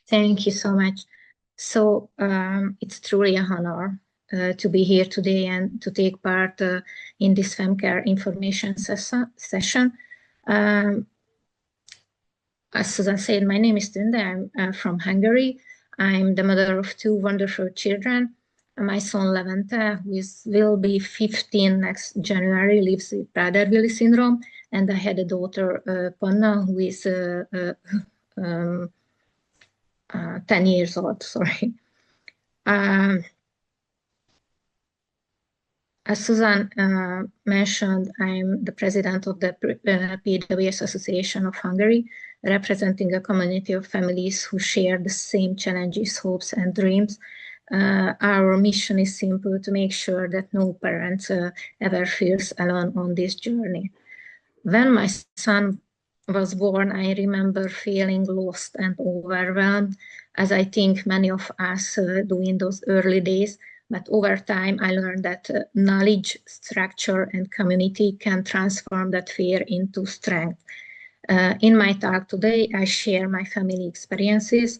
Thank you so much. So it's truly an honor to be here today and to take part in this FemCare information session. As Susan said, my name is Tünde. I'm from Hungary. I'm the mother of two wonderful children. My son Levente, who will be 15 next January, lives with Prader-Willi syndrome. And I had a daughter, Panna, who is 10 years old, sorry. As Susan mentioned, I'm the president of the IPWSO Association of Hungary, representing a community of families who share the same challenges, hopes, and dreams. Our mission is simple: to make sure that no parent ever feels alone on this journey. When my son was born, I remember feeling lost and overwhelmed, as I think many of us do in those early days. But over time, I learned that knowledge, structure, and community can transform that fear into strength. In my talk today, I share my family experiences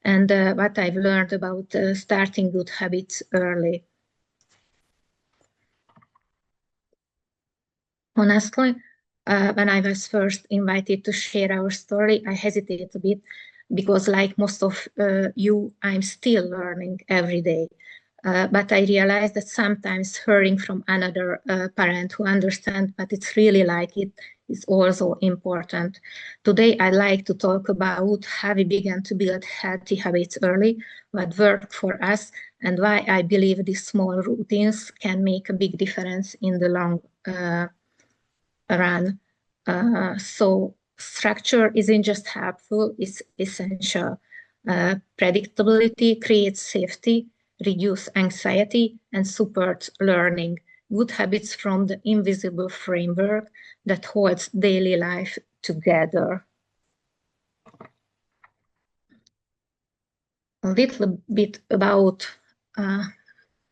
and what I've learned about starting good habits early. Honestly, when I was first invited to share our story, I hesitated a bit because, like most of you, I'm still learning every day. But I realized that sometimes hearing from another parent who understands what it's really like it is also important. Today, I'd like to talk about how we began to build healthy habits early, what worked for us, and why I believe these small routines can make a big difference in the long run. So structure isn't just helpful, it's essential. Predictability creates safety, reduce anxiety, and support learning. Good habits from the invisible framework that holds daily life together. A little bit about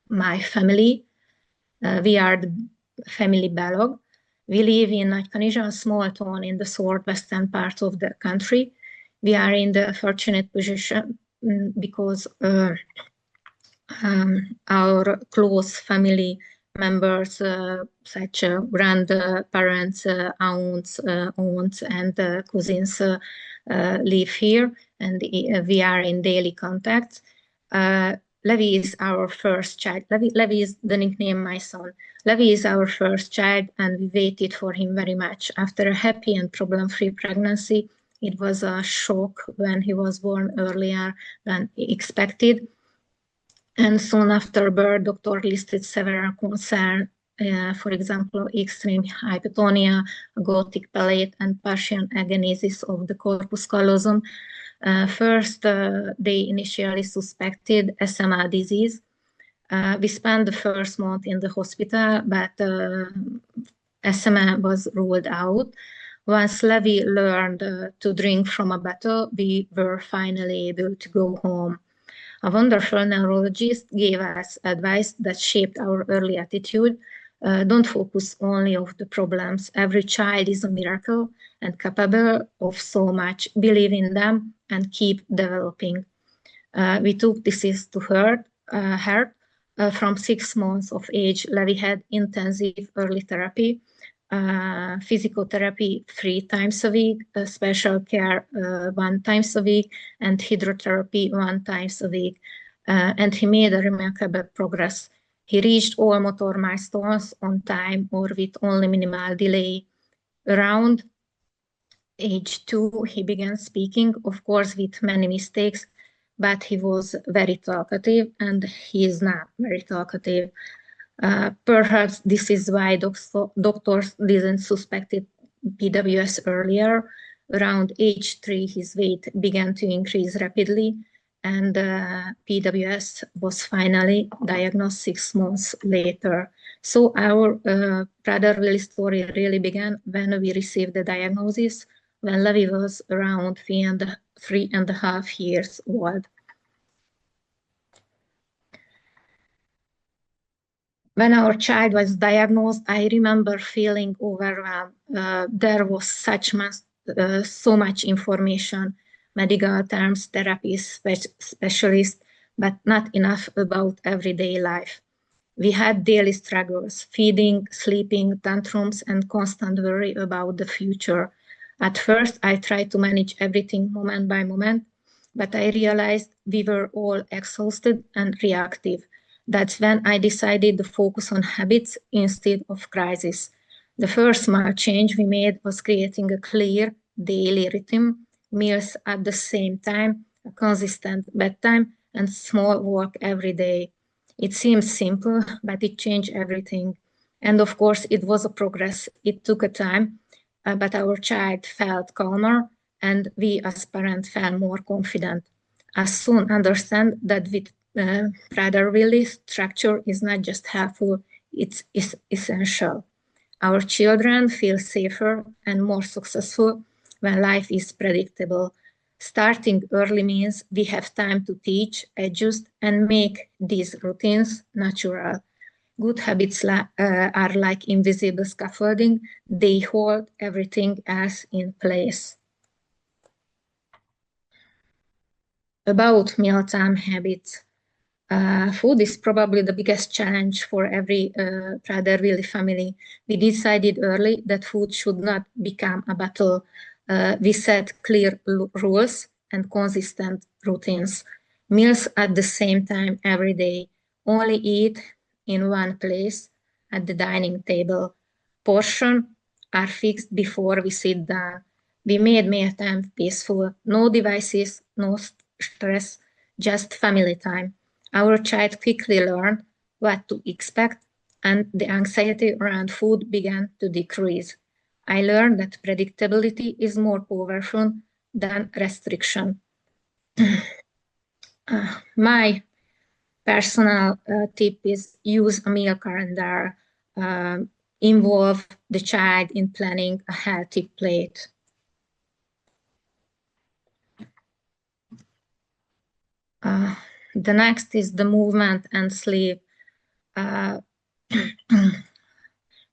my family. We are the family Balog. We live in Nagykanizsa, a small town in the southwestern part of the country. We are in the fortunate position because our close family members, such grandparents, aunts, and cousins live here, and we are in daily contact. Levi is our first child. Levi is the nickname my son. Levi is our first child, and we waited for him very much. After a happy and problem-free pregnancy, it was a shock when he was born earlier than expected. And soon after birth, doctor listed several concerns, for example, extreme hypotonia, aortic palate, and partial agenesis of the corpus callosum. First, they initially suspected SMA disease. We spent the first month in the hospital, but SMA was ruled out. Once Levi learned to drink from a bottle, we were finally able to go home. A wonderful neurologist gave us advice that shaped our early attitude. Don't focus only on the problems. Every child is a miracle and capable of so much. Believe in them and keep developing. We took this to heart. From 6 months of age, Levi had intensive early therapy, physical therapy 3 times a week, special care 1 time a week, and hydrotherapy 1 time a week. And he made a remarkable progress. He reached all motor milestones on time or with only minimal delay. Around age 2, he began speaking, of course, with many mistakes, but he was very talkative, and he is now very talkative. Perhaps this is why doctors didn't suspect PWS earlier. Around age 3, his weight began to increase rapidly, and PWS was finally diagnosed 6 months later. So our Prader-Willi story really began when we received the diagnosis, when Levi was around 3.5 years old. When our child was diagnosed, I remember feeling overwhelmed. There was so much information. medical terms, therapists, specialists, but not enough about everyday life. We had daily struggles, feeding, sleeping, tantrums, and constant worry about the future. At first, I tried to manage everything moment by moment, but I realized we were all exhausted and reactive. That's when I decided to focus on habits instead of crisis. The first small change we made was creating a clear daily rhythm, meals at the same time, a consistent bedtime, and small walk every day. It seems simple, but it changed everything. And of course, it was a progress. It took a time, but our child felt calmer, and we as parents felt more confident. I soon understand that with Prader-Willi, structure is not just helpful, it's essential. Our children feel safer and more successful when life is predictable. Starting early means we have time to teach, adjust, and make these routines natural. Good habits are like invisible scaffolding. They hold everything else in place. About mealtime habits. Food is probably the biggest challenge for every Prader-Willi family. We decided early that food should not become a battle. We set clear rules and consistent routines. Meals at the same time every day. Only eat in one place at the dining table. Portions are fixed before we sit down. We made mealtime peaceful. No devices, no stress, just family time. Our child quickly learned what to expect, and the anxiety around food began to decrease. I learned that predictability is more powerful than restriction. My personal tip is use a meal calendar, involve the child in planning a healthy plate. The next is the movement and sleep.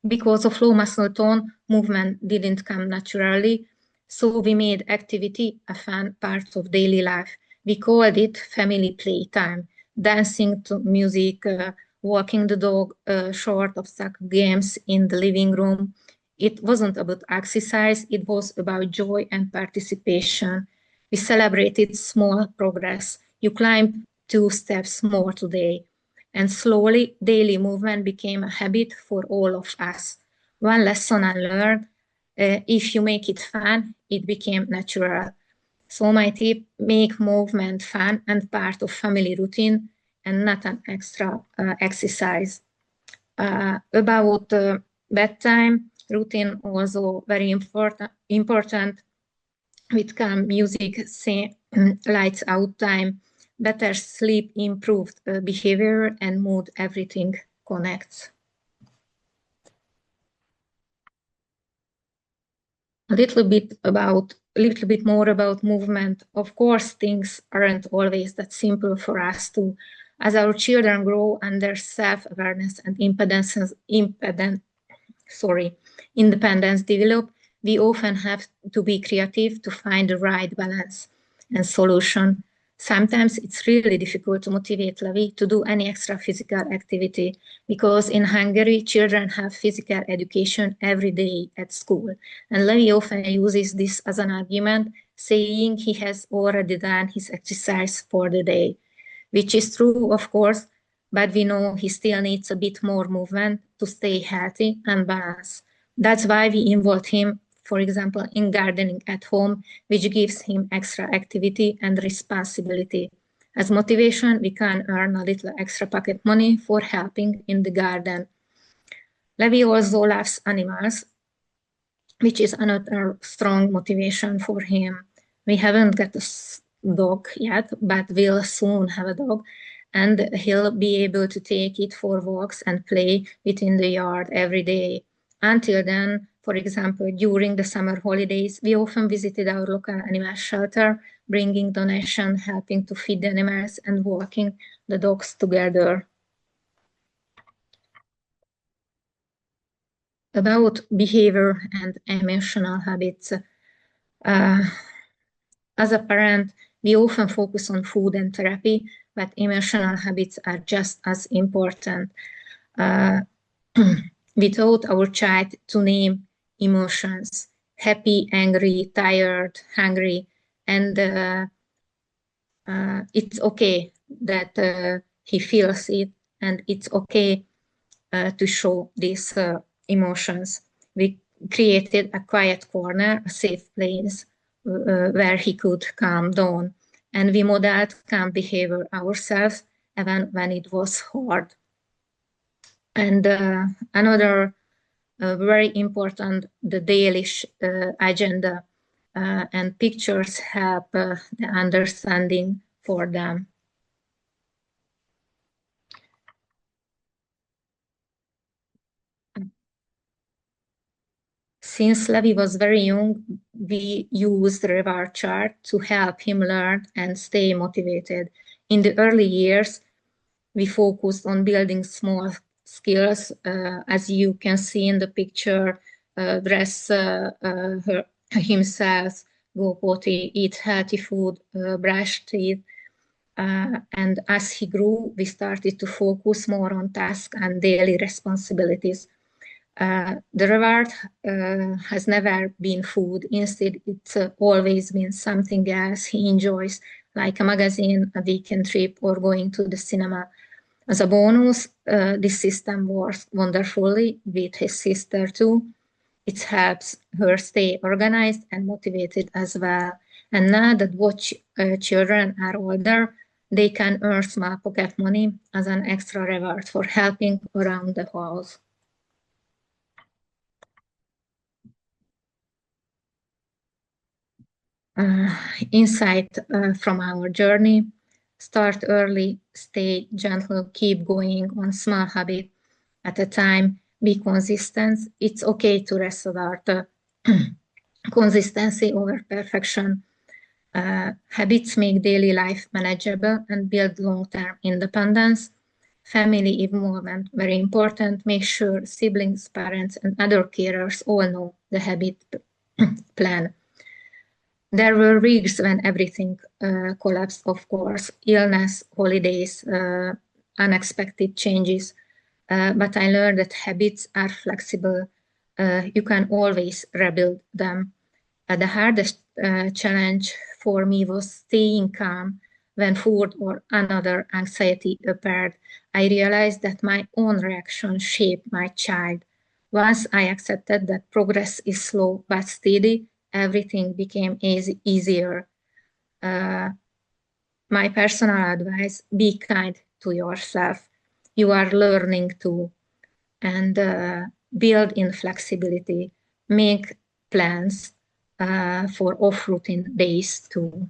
Because of low muscle tone, movement didn't come naturally, so we made activity a fun part of daily life. We called it family playtime, dancing to music, walking the dog, short obstacle games in the living room. It wasn't about exercise, it was about joy and participation. We celebrated small progress. You climbed 2 steps more today. And slowly, daily movement became a habit for all of us. One lesson I learned, if you make it fun, it became natural. So my tip, make movement fun and part of family routine and not an extra exercise. About bedtime routine, also very important with calm music, lights out time, better sleep, improved behavior and mood, everything connects. A little bit more about movement. Of course, things aren't always that simple for us too. As our children grow and their self-awareness and independence develop, we often have to be creative to find the right balance and solution. Sometimes it's really difficult to motivate Levi to do any extra physical activity because in Hungary, children have physical education every day at school. And Levi often uses this as an argument, saying he has already done his exercise for the day, which is true, of course, but we know he still needs a bit more movement to stay healthy and balanced. That's why we involve him, for example, in gardening at home, which gives him extra activity and responsibility. As motivation, we can earn a little extra pocket money for helping in the garden. Levi also loves animals, which is another strong motivation for him. We haven't got a dog yet, but we'll soon have a dog, and he'll be able to take it for walks and play within the yard every day. Until then, for example, during the summer holidays, we often visited our local animal shelter, bringing donation, helping to feed the animals, and walking the dogs together. About behavior and emotional habits. As a parent, we often focus on food and therapy, but emotional habits are just as important. We taught our child to name emotions: happy, angry, tired, hungry, and it's okay that he feels it, and it's okay to show these emotions. We created a quiet corner, a safe place where he could calm down, and we modeled calm behavior ourselves even when it was hard. And another very important, the daily agenda and pictures help the understanding for them. Since Levi was very young, we used the reward chart to help him learn and stay motivated. In the early years, we focused on building small skills, as you can see in the picture: dress himself, go potty, eat healthy food, brush teeth. And as he grew, we started to focus more on tasks and daily responsibilities. The reward has never been food. Instead, it's always been something else he enjoys, like a magazine, a weekend trip, or going to the cinema. As a bonus, this system works wonderfully with his sister too. It helps her stay organized and motivated as well. And now that both children are older, they can earn small pocket money as an extra reward for helping around the house. Insight from our journey: start early, stay gentle, keep going on small habit at a time, be consistent. It's okay to rest about consistency over perfection. Habits make daily life manageable and build long-term independence. Family involvement, very important. Make sure siblings, parents, and other carers all know the habit plan. There were weeks when everything collapsed, of course: illness, holidays, unexpected changes. But I learned that habits are flexible. You can always rebuild them. The hardest challenge for me was staying calm when food or another anxiety appeared. I realized that my own reaction shaped my child. Once I accepted that progress is slow but steady, everything became easier. My personal advice: be kind to yourself. You are learning too. And build in flexibility. Make plans for off-routine days too.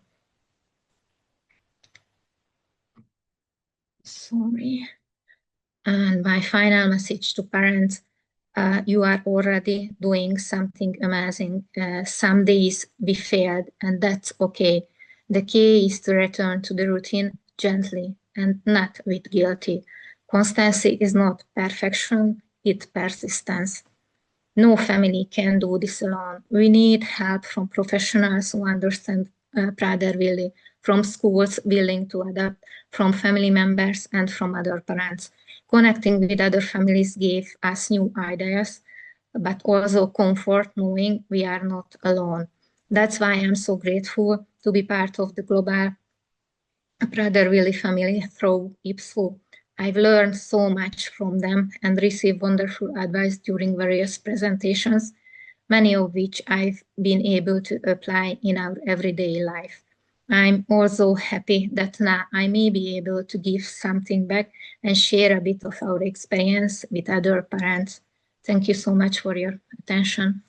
Sorry. And my final message to parents: you are already doing something amazing. Some days we failed, and that's okay. The key is to return to the routine gently and not with guilty. Constancy is not perfection, it's persistence. No family can do this alone. We need help from professionals who understand Prader-Willi, from schools willing to adapt, from family members, and from other parents. Connecting with other families gave us new ideas, but also comfort knowing we are not alone. That's why I'm so grateful to be part of the global Prader-Willi family through IPWSO. I've learned so much from them and received wonderful advice during various presentations, many of which I've been able to apply in our everyday life. I'm also happy that now I may be able to give something back and share a bit of our experience with other parents. Thank you so much for your attention.